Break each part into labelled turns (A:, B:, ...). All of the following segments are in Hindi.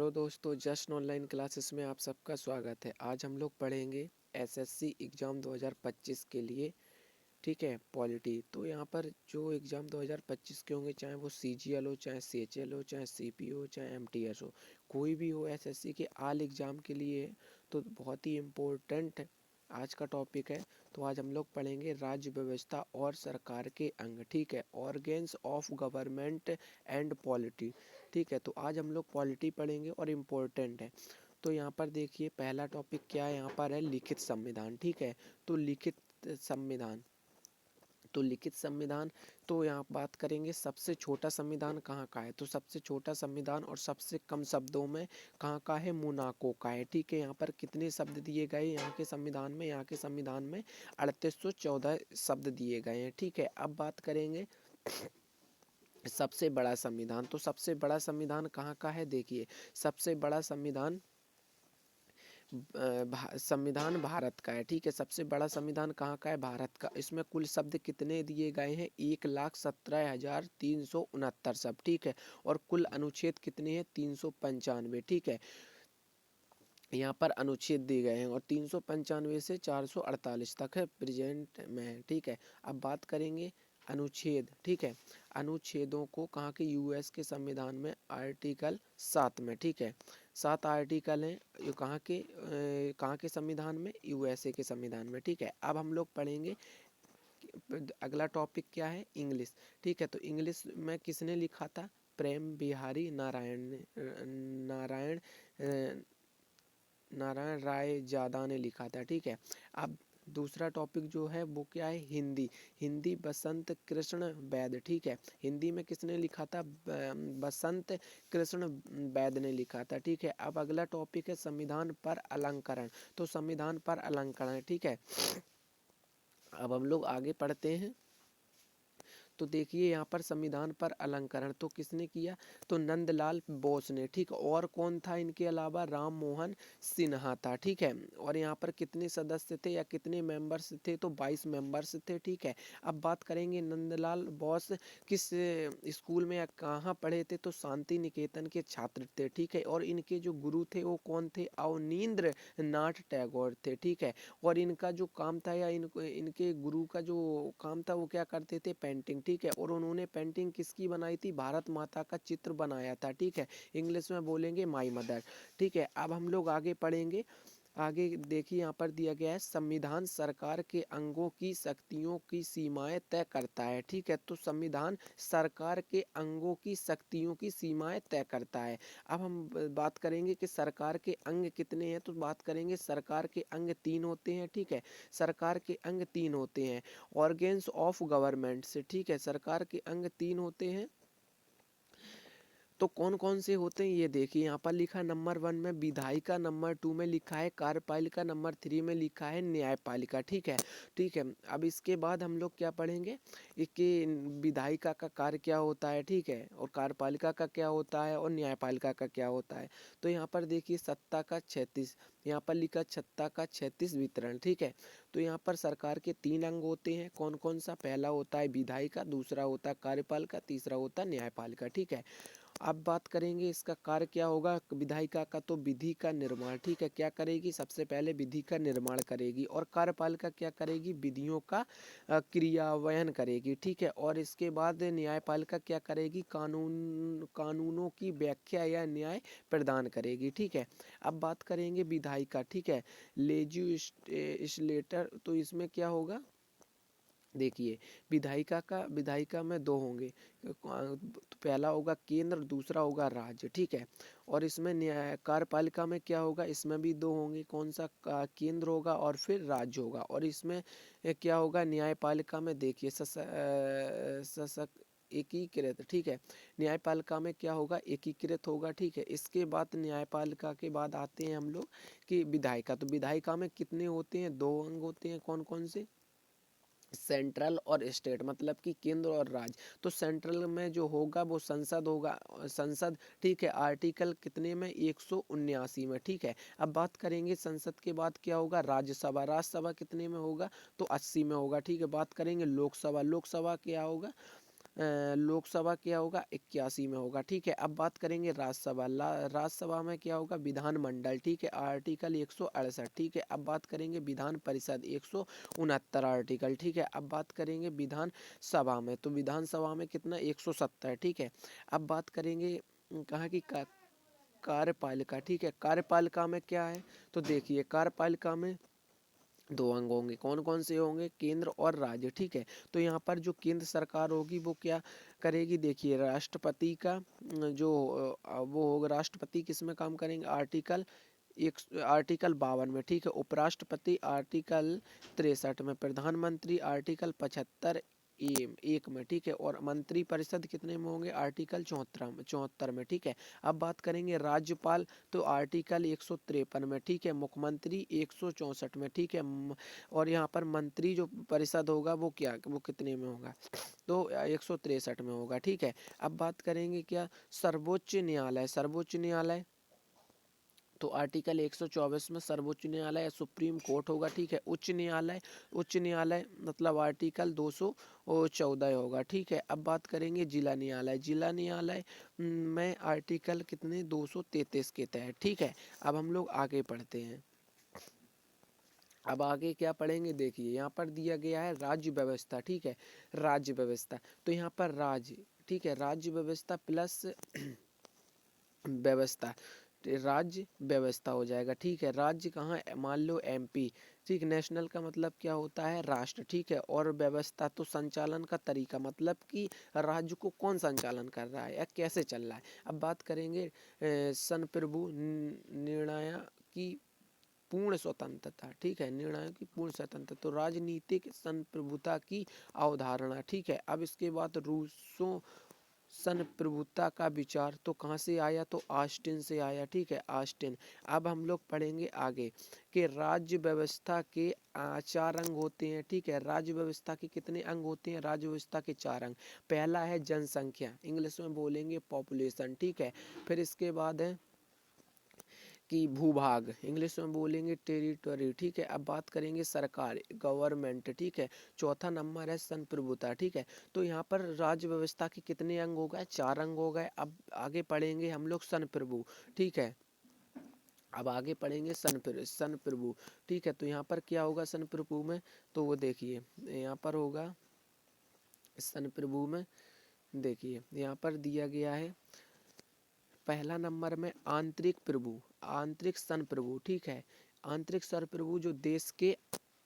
A: हेलो दोस्तों, जस्ट ऑनलाइन क्लासेस में आप सबका स्वागत है। आज हम लोग पढ़ेंगे एसएससी एग्ज़ाम 2025 के लिए। ठीक है, पॉलिटी। तो यहाँ पर जो एग्ज़ाम 2025 के होंगे, चाहे वो सीजीएल हो, चाहे सीएचएल हो, चाहे सीपीओ हो, चाहे एमटीएस हो, कोई भी हो, एसएससी के आल एग्ज़ाम के लिए तो बहुत ही इम्पोर्टेंट आज का टॉपिक है। तो आज हम लोग पढ़ेंगे राज्य व्यवस्था और सरकार के अंग। ठीक है, organs of government and polity. ठीक है, तो आज हम लोग पॉलिटी पढ़ेंगे और इम्पोर्टेंट है। तो यहाँ पर देखिए, पहला टॉपिक क्या है, यहाँ पर है लिखित संविधान। ठीक है, तो लिखित संविधान। तो यहाँ बात करेंगे सबसे छोटा संविधान कहाँ का है। तो सबसे छोटा संविधान और सबसे कम शब्दों में कहाँ का है, मोनाको का है। ठीक है, यहाँ पर कितने शब्द दिए गए यहाँ के संविधान में, 3814 शब्द दिए गए हैं। ठीक है, अब बात करेंगे सबसे बड़ा संविधान। तो सबसे बड़ा संविधान कहाँ का है, देखिए सबसे बड़ा संविधान संविधान भारत का है। ठीक है, सबसे बड़ा संविधान कहाँ का है, भारत का। इसमें कुल शब्द कितने दिए गए हैं, 1,17,369 शब्द। ठीक है, और कुल अनुच्छेद कितने हैं, 395। ठीक है, यहाँ पर अनुच्छेद दिए गए हैं और 395 से 448 तक है प्रेजेंट में है। ठीक है, अब बात करेंगे अनुच्छेद। ठीक है, अनुच्छेदों को कहाँ के, यूएस के संविधान में आर्टिकल 7 में। ठीक है, 7 आर्टिकल हैं ये कहाँ के संविधान में, यूएसए के संविधान में। ठीक है, अब हम लोग पढ़ेंगे अगला टॉपिक क्या है, इंग्लिश। ठीक है, तो इंग्लिश में किसने लिखा था, प्रेम बिहारी नारायण राय जादा ने लिखा था। ठीक है, अब दूसरा टॉपिक जो है वो क्या है, हिंदी। हिंदी बसंत कृष्ण वैद। ठीक है, हिंदी में किसने लिखा था, बसंत कृष्ण वैद ने लिखा था। ठीक है, अब अगला टॉपिक है संविधान पर अलंकरण। तो संविधान पर अलंकरण। ठीक है, अब हम लोग आगे पढ़ते हैं। तो देखिए यहाँ पर संविधान पर अलंकरण तो किसने किया, तो नंदलाल बोस ने। ठीक, और कौन था इनके अलावा, राम मोहन सिन्हा था। ठीक है, और यहाँ पर कितने सदस्य थे या कितने मेंबर्स थे, तो 22 मेंबर्स थे। ठीक है, अब बात करेंगे नंदलाल बोस किस स्कूल में या कहाँ पढ़े थे, तो शांति निकेतन के छात्र थे। ठीक है, और इनके जो गुरु थे वो कौन थे, अवनींद्र नाथ टैगोर थे। ठीक है, और इनका जो काम था या इनके गुरु का जो काम था वो क्या करते थे, पेंटिंग। ठीक है, और उन्होंने पेंटिंग किसकी बनाई थी, भारत माता का चित्र बनाया था। ठीक है, इंग्लिश में बोलेंगे माई मदर। ठीक है, अब हम लोग आगे पढ़ेंगे। आगे देखिए यहाँ पर दिया गया है, संविधान सरकार के अंगों की शक्तियों की सीमाएं तय करता है। ठीक है, तो संविधान सरकार के अंगों की शक्तियों की सीमाएं तय करता है। अब हम बात करेंगे कि सरकार के अंग कितने हैं, तो बात करेंगे सरकार के अंग 3 होते हैं। ठीक है, सरकार के अंग 3 होते हैं, ऑर्गेन्स ऑफ गवर्नमेंट से। ठीक है, सरकार के अंग 3 होते हैं। तो कौन कौन से होते हैं ये देखिए, यहाँ पर लिखा नंबर 1 में विधायिका, नंबर 2 में लिखा है कार्यपालिका, नंबर 3 में लिखा है न्यायपालिका। ठीक है, ठीक है, अब इसके बाद हम लोग क्या पढ़ेंगे कि विधायिका का कार्य क्या होता है। ठीक है, और कार्यपालिका का क्या होता है और न्यायपालिका का क्या होता है। तो यहाँ पर देखिए सत्ता का 36, यहाँ पर लिखा सत्ता का 36 वितरण। ठीक है, तो यहाँ पर सरकार के 3 अंग होते हैं, कौन कौन सा, पहला होता है विधायिका, दूसरा होता है कार्यपालिका, तीसरा होता है न्यायपालिका। ठीक है, अब बात करेंगे इसका कार्य क्या होगा विधायिका का, तो विधि का निर्माण। ठीक है, क्या करेगी, सबसे पहले विधि का निर्माण करेगी, और कार्यपालिका क्या करेगी, विधियों का क्रियान्वयन करेगी। ठीक है, और इसके बाद न्यायपालिका क्या करेगी, कानूनों की व्याख्या या न्याय प्रदान करेगी। ठीक है, अब बात करेंगे विधायिका। ठीक है, लेजिस्लेटर, तो इसमें क्या होगा, देखिए विधायिका में दो होंगे, पहला होगा केंद्र, दूसरा होगा राज्य। ठीक है, और इसमें न्याय कार्यपालिका में क्या होगा, इसमें भी दो होंगे, कौन सा, केंद्र होगा और फिर राज्य होगा। और इसमें क्या होगा, न्यायपालिका में देखिए एकीकृत। ठीक है, न्यायपालिका में क्या होगा, एकीकृत होगा। ठीक है, इसके बाद न्यायपालिका के बाद आते हैं हम लोग कि विधायिका। तो विधायिका में कितने होते हैं, 2 अंग होते हैं, कौन कौन से, सेंट्रल और स्टेट, मतलब कि केंद्र और राज्य। तो सेंट्रल में जो होगा वो संसद होगा, संसद। ठीक है, आर्टिकल कितने में, 179 में। ठीक है, अब बात करेंगे संसद के बाद क्या होगा, राज्यसभा। राज्यसभा कितने में होगा, तो 80 में होगा। ठीक है, बात करेंगे लोकसभा। लोकसभा क्या होगा, लोकसभा क्या होगा 81 में होगा, ठीक है। अब बात करेंगे राज्यसभा, राज्यसभा में क्या होगा विधानमंडल, ठीक है, आर्टिकल 168, ठीक है। अब बात करेंगे विधान परिषद 169 आर्टिकल, ठीक है। अब बात करेंगे विधान सभा में, तो विधानसभा में कितना 170, ठीक है। अब बात करेंगे कहाँ की कार्यपालिका, ठीक है। कार्यपालिका में क्या है, तो देखिए कार्यपालिका में दो अंग होंगे, कौन कौन से होंगे, केंद्र और राज्य, ठीक है। तो यहाँ पर जो केंद्र सरकार होगी वो क्या करेगी, देखिए राष्ट्रपति का जो वो होगा, राष्ट्रपति किस में काम करेंगे, आर्टिकल 52 में, ठीक है। उपराष्ट्रपति आर्टिकल 63 में, प्रधानमंत्री आर्टिकल 75 एक में, ठीक है। और मंत्री परिषद कितने में होंगे, आर्टिकल 74 में, ठीक है। अब बात करेंगे राज्यपाल, तो आर्टिकल 153 में, ठीक है। मुख्यमंत्री 164 में, ठीक है। और यहाँ पर मंत्री जो परिषद होगा वो वो कितने में होगा, तो 163 में होगा, ठीक है। अब बात करेंगे क्या, सर्वोच्च न्यायालय, सर्वोच्च न्यायालय तो आर्टिकल 124 में सर्वोच्च न्यायालय सुप्रीम कोर्ट होगा, ठीक है। उच्च न्यायालय मतलब आर्टिकल 214 होगा, ठीक है। अब बात करेंगे जिला न्यायालय, जिला न्यायालय में आर्टिकल कितने 233 के तहत, ठीक है। अब हम लोग आगे पढ़ते हैं। अब आगे क्या पढ़ेंगे, देखिए यहाँ पर दिया गया है राज्य व्यवस्था, ठीक है। राज्य व्यवस्था तो यहाँ पर राज्य, ठीक है, राज्य व्यवस्था प्लस व्यवस्था, राज्य व्यवस्था हो जाएगा, ठीक है। राज्य कहाँ, मान लो एमपी, ठीक। नेशनल का मतलब क्या होता है, राष्ट्र, ठीक है। और व्यवस्था तो संचालन का तरीका, मतलब कि राज्य को कौन संचालन कर रहा है या कैसे चल रहा है। अब बात करेंगे संप्रभु निर्णय की पूर्ण स्वतंत्रता, ठीक है, निर्णयों की पूर्ण स्वतंत्रता, तो राजनीतिक संप्रभुता की अवधारणा, ठीक है। अब इसके बाद रूसों संप्रभुता का विचार तो कहाँ से आया, तो ऑस्टिन से आया, ठीक है, ऑस्टिन। अब हम लोग पढ़ेंगे आगे कि राज्य व्यवस्था के 4 अंग होते हैं, ठीक है। राज्य व्यवस्था के कितने अंग होते हैं, राज्य व्यवस्था के 4 अंग। पहला है जनसंख्या, इंग्लिश में बोलेंगे पॉपुलेशन, ठीक है। फिर इसके बाद है कि भूभाग, इंग्लिश में बोलेंगे टेरिटोरी, ठीक है। अब बात करेंगे सरकार, गवर्नमेंट, ठीक है। चौथा नंबर है संप्रभुता, ठीक है। तो यहाँ पर राज्य व्यवस्था के कितने अंग हो गए, 4 अंग हो गए। अब आगे पढ़ेंगे हम लोग संप्रभु, ठीक है। अब आगे पढ़ेंगे संप्रभु, ठीक है। तो यहाँ पर क्या होगा संप्रभु में, तो वो देखिए यहाँ पर होगा संप्रभु में, देखिए यहाँ पर दिया गया है पहला नंबर में आंतरिक प्रभु, आंतरिक संप्रभु, ठीक है। आंतरिक संप्रभु जो देश के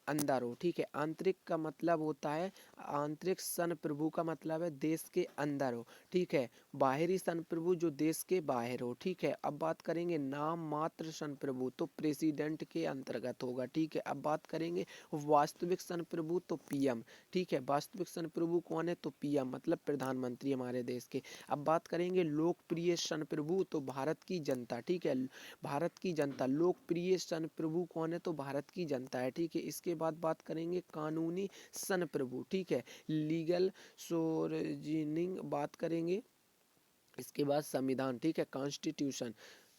A: अंदर हो, ठीक है। आंतरिक का मतलब होता है, आंतरिक संप्रभु का मतलब है देश के अंदर हो, ठीक है। बाहरी संप्रभु जो देश के बाहर हो, ठीक है। अब बात करेंगे नाम मात्र संप्रभु, तो प्रेसिडेंट के अंतर्गत होगा, ठीक है। अब बात करेंगे वास्तविक संप्रभु, तो पीएम, ठीक है। वास्तविक संप्रभु कौन है, तो पीएम मतलब प्रधानमंत्री हमारे देश के। अब बात करेंगे लोकप्रिय संप्रभु, तो भारत की जनता, ठीक है। भारत की जनता, लोकप्रिय संप्रभु कौन है, तो भारत की जनता है, ठीक है। इसके बाद बात करेंगे कानूनी संप्रभु, ठीक है, लीगल सोर्जिनिंग बात करेंगे। इसके बाद संविधान, ठीक है, कॉन्स्टिट्यूशन,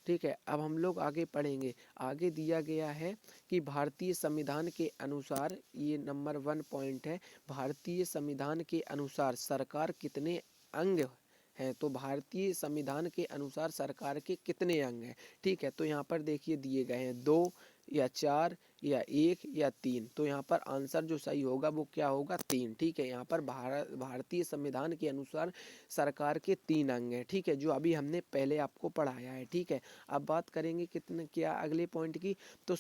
A: ठीक है। अब हम लोग आगे पढ़ेंगे, आगे दिया गया है कि भारतीय संविधान के अनुसार, ये नंबर 1 पॉइंट है, भारतीय संविधान के अनुसार सरकार कितने अंग हैं, तो भारतीय संविधान के अनुसार सरकार के कितने अंग हैं, ठीक है। तो यहाँ पर देखिए दिए गए हैं 2 या 4 या 1 या 3, तो यहाँ पर आंसर जो सही होगा वो क्या होगा, 3, ठीक है। यहाँ पर भारतीय संविधान के अनुसार सरकार के 3 अंग हैं, ठीक है, जो अभी हमने पहले आपको पढ़ाया है, ठीक है। अब बात करेंगे कितने क्या अगले पॉइंट की, तो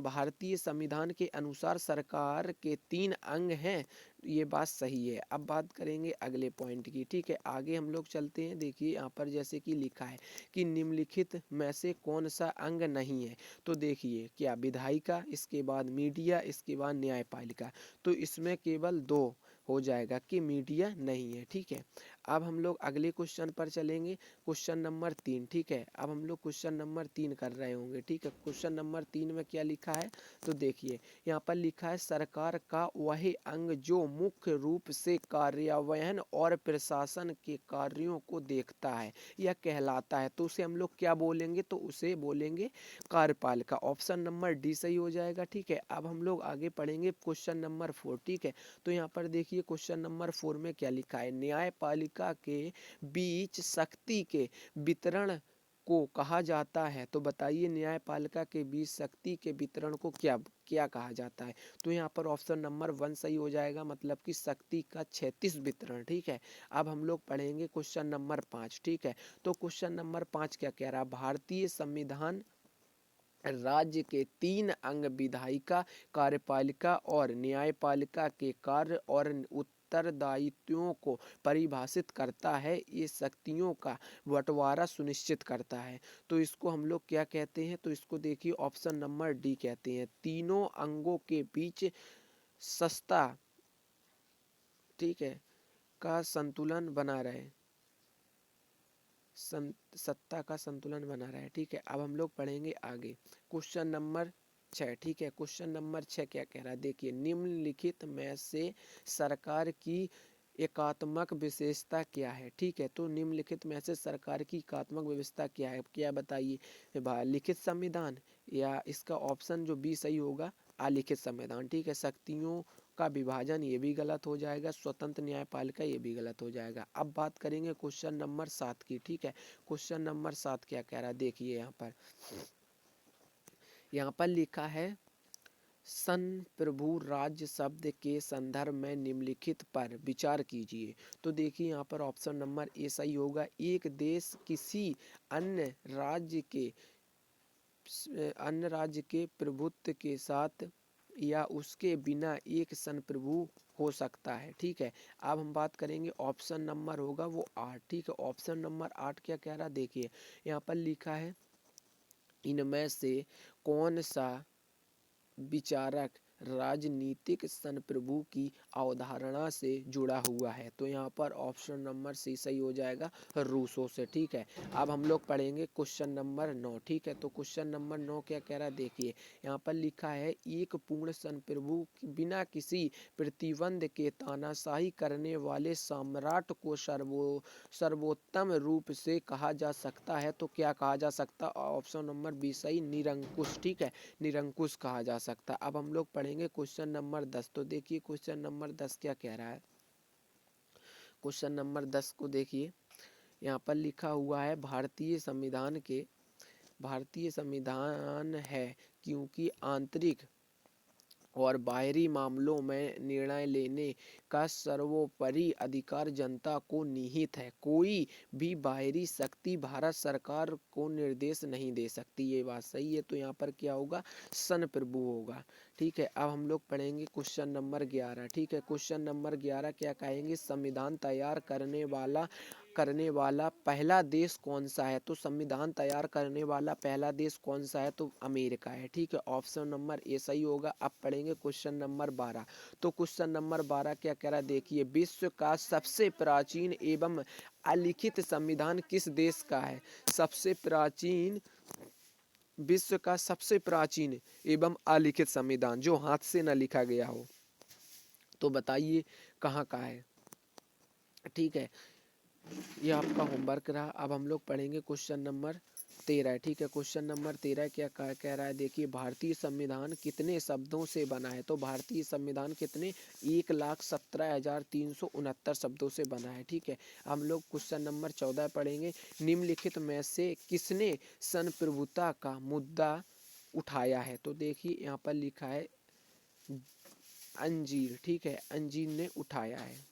A: भारतीय संविधान के अनुसार सरकार के 3 अंग हैं, ये बात सही है। अब बात करेंगे अगले पॉइंट की, ठीक है। आगे हम लोग चलते हैं, देखिए यहाँ पर जैसे कि लिखा है कि निम्नलिखित में से कौन सा अंग नहीं है, तो देखिए क्या विधायिका, इसके बाद मीडिया, इसके बाद न्यायपालिका, तो इसमें केवल 2 हो जाएगा कि मीडिया नहीं है, ठीक है। अब हम लोग अगले क्वेश्चन पर चलेंगे, क्वेश्चन नंबर 3, ठीक है। अब हम लोग क्वेश्चन नंबर 3 कर रहे होंगे, ठीक है। क्वेश्चन नंबर 3 में क्या लिखा है, तो देखिए यहाँ पर लिखा है सरकार का वह अंग जो मुख्य रूप से कार्यान्वयन और प्रशासन के कार्यों को देखता है या कहलाता है, तो उसे हम लोग क्या बोलेंगे, तो उसे बोलेंगे कार्यपालिका। ऑप्शन नंबर डी सही हो जाएगा, ठीक है। अब हम लोग आगे पढ़ेंगे क्वेश्चन नंबर 4, ठीक है। तो यहाँ पर देखिए क्वेश्चन नंबर 4 में क्या लिखा है, न्यायपालिका के बीच शक्ति के वितरण को कहा जाता है, तो बताइए न्यायपालिका के बीच शक्ति के वितरण को क्या क्या कहा जाता है। तो यहाँ पर ऑप्शन नंबर 1 सही हो जाएगा, मतलब कि शक्ति का क्षैतिज वितरण, ठीक है। अब हम लोग पढ़ेंगे क्वेश्चन नंबर 5, ठीक है। तो क्वेश्चन नंबर 5 क्या कह रहा है, भारतीय संविधान राज्य के 3 अंग विधायिका, कार्यपालिका और न्यायपालिका के कार्य और उत्तरदायित्वों को परिभाषित करता है, ये शक्तियों का बंटवारा सुनिश्चित करता है। तो इसको हम लोग क्या कहते हैं, तो इसको देखिए ऑप्शन नंबर डी कहते हैं, तीनों अंगों के बीच सस्ता, ठीक है, का संतुलन बना रहे, सत्ता का संतुलन बना रहा है, ठीक है। अब हम लोग पढ़ेंगे आगे क्वेश्चन नंबर 6, ठीक है। क्वेश्चन नंबर 6 क्या कह रहा है, देखिए निम्नलिखित में से सरकार की एकात्मक विशेषता क्या है, ठीक है। तो निम्नलिखित में से सरकार की एकात्मक व्यवस्था क्या है, क्या बताइए, लिखित संविधान, या इसका ऑप्शन जो बी सही होगा अलिखित संविधान, ठीक है। शक्तियों का विभाजन, ये भी गलत हो जाएगा, स्वतंत्र न्यायपालिका, ये भी गलत हो जाएगा। अब बात करेंगे क्वेश्चन नंबर 7 की, ठीक है। क्वेश्चन नंबर 7 क्या कह रहा है, देखिए यहाँ पर लिखा है संप्रभु राज्य शब्द के संदर्भ में निम्नलिखित पर विचार कीजिए। तो देखिए यहाँ पर ऑप्शन नंबर ए सही होगा, एक देश किसी अन्य राज्य के प्रभुत्व के साथ या उसके बिना एक संप्रभु हो सकता है, ठीक है। अब हम बात करेंगे ऑप्शन नंबर होगा वो 8, ठीक है। ऑप्शन नंबर 8 क्या कह रहा है, देखिए यहाँ पर लिखा है इनमें से कौन सा विचारक राजनीतिक संप्रभु की अवधारणा से जुड़ा हुआ है, तो यहाँ पर ऑप्शन नंबर सी सही हो जाएगा, रूसो से, ठीक है। अब हम लोग पढ़ेंगे क्वेश्चन नंबर 9, ठीक है। तो क्वेश्चन नंबर 9 क्या कह रहा है, देखिए यहाँ पर लिखा है एक पूर्ण संप्रभु बिना किसी प्रतिबंध के तानाशाही करने वाले सम्राट को सर्वोत्तम रूप से कहा जा सकता है, तो क्या कहा जा सकता, ऑप्शन नंबर बी सही, निरंकुश, ठीक है, निरंकुश कहा जा सकता। अब हम लोग पढ़ेंगे क्वेश्चन नंबर 10, तो देखिए क्वेश्चन नंबर 10 क्या कह रहा है, क्वेश्चन नंबर 10 को देखिए यहाँ पर लिखा हुआ है भारतीय संविधान है क्योंकि आंतरिक और बाहरी मामलों में निर्णय लेने का सर्वोपरि अधिकार जनता को निहित है, कोई भी बाहरी शक्ति भारत सरकार को निर्देश नहीं दे सकती, ये बात सही है। तो यहाँ पर क्या होगा, संप्रभु होगा, ठीक है। अब हम लोग पढ़ेंगे क्वेश्चन नंबर 11, ठीक है। क्वेश्चन नंबर 11 क्या कहेंगे, संविधान तैयार करने वाला पहला देश कौन सा है, तो संविधान तैयार करने वाला पहला देश कौन सा है, तो अमेरिका है, ठीक है। ऑप्शन नंबर ए सही होगा। अब पढ़ेंगे क्वेश्चन नंबर 12, तो क्वेश्चन नंबर 12 क्या कह रहा है, देखिए विश्व का सबसे प्राचीन एवं अलिखित संविधान किस देश का है, विश्व का सबसे प्राचीन एवं अलिखित संविधान जो हाथ से न लिखा गया हो, तो बताइए कहाँ का है, ठीक है। ये आपका होमवर्क रहा। अब हम लोग पढ़ेंगे क्वेश्चन नंबर 13, ठीक है। क्वेश्चन नंबर 13 क्या कह रहा है, देखिए भारतीय संविधान कितने शब्दों से बना है, तो भारतीय संविधान कितने, 1,17,369 शब्दों से बना है, ठीक है। हम लोग क्वेश्चन नंबर 14 पढ़ेंगे, निम्नलिखित में से किसने संप्रभुता का मुद्दा उठाया है, तो देखिए यहाँ पर लिखा है अंजीर, ठीक है, अंजीर ने उठाया है।